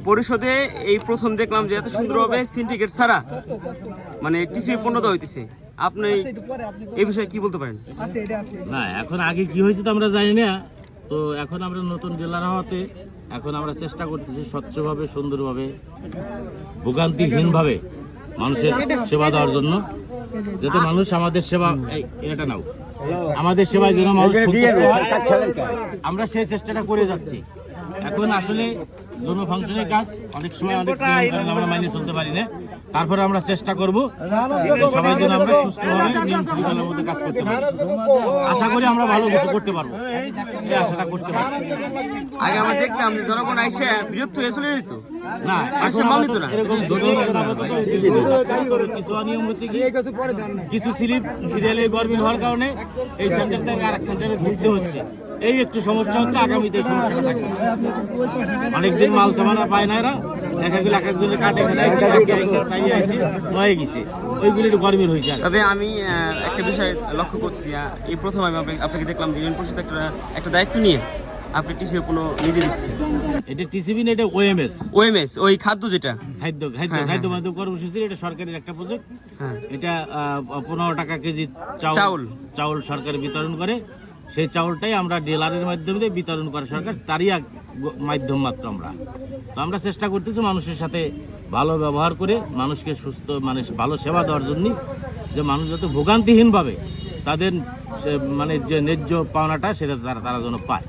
পরিষদে এই প্রথম দেখলাম যে এত সুন্দরভাবে সিন্ডিকেট ছাড়া মানে টিসিবি পণ্য দেওয়া হইতেছে। আপনি এই বিষয়ে কি বলতে পারেন? না, এখন আগে কি হয়েছে তো আমরা জানি না। তো এখন আমরা নতুন জেলার হওয়াতে এখন আমরা চেষ্টা করতেছি স্বচ্ছভাবে, সুন্দরভাবে, ভোগান্তিহীনভাবে মানুষের সেবা দেওয়ার জন্য, যাতে মানুষ আমাদের সেবা এটা নাও আমাদের সেবায় যেন মানুষ সন্তুষ্ট হয়, আমরা সেই চেষ্টাটা করে যাচ্ছি। এখন আসলে জনফাংশনের কাজ অনেক সময় অনেক নিয়ম আমরা মাইনে চলতে পারি না, তারপরে আমরা চেষ্টা করব সবাই যেন আমরা সুষ্ঠুভাবে নিয়ম শৃঙ্খলার মধ্যে কাজ করতে পারি। আশা করি আমরা ভালো কিছু করতে পারবো, এই আশাটা করতে পারবো। আগে আমরা দেখতাম যে জনগণ আইসে বিরক্ত হয়ে চলে যেত, না মানুষের মাল নিত না। এরকম কিছু অনিয়ম হচ্ছে কি, কিছু সিরিয়ালের গরমিল হওয়ার কারণে এই সেন্টার থেকে আরেক সেন্টারে ঘুরতে হচ্ছে। এই একটু সমস্যা হচ্ছে, আগামীতে এই সমস্যাটা থাকবে। অনেকদিন মাল চামানা পায় না, এরা দেখা গেল এক একজনের কাটে ফেলাইছে, হয়ে গেছে, ওইগুলি একটু গরমিল হয়েছে। তবে আমি একটা বিষয় লক্ষ্য করছি, এই প্রথম আমি আপনাকে দেখলাম যে ইউনিয়ন পরিষদ একটা দায়িত্ব নিয়ে আপনি টিসিবি পণ্য নিজে দিচ্ছেন। এটা টিসিবি না, এটা ওএমএস, ওই খাদ্য যেটা খাদ্য মাধ্যম কর্মসূচি, এটা সরকারের একটা প্রজেক্ট। এটা 15 টাকা কেজি চাউল সরকার বিতরণ করে। সেই চাউলটাই আমরা ডিলারের মাধ্যমে বিতরণ করে সরকার, তারই মাধ্যম মাত্র আমরা। তো আমরা চেষ্টা করতেছি মানুষের সাথে ভালো ব্যবহার করে মানুষকে সুস্থ মানে ভালো সেবা দেওয়ার জন্য, যে মানুষ যাতে ভোগান্তিহীনভাবে তাদের মানে যে ন্যায্য পাওনাটা সেটা তারা যেন পায়,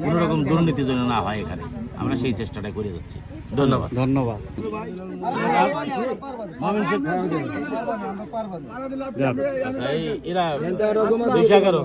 কোনো রকম দুর্নীতি যেন না হয়। এখানে আমরা সেই চেষ্টাটাই করে যাচ্ছি। ধন্যবাদ। এরা 211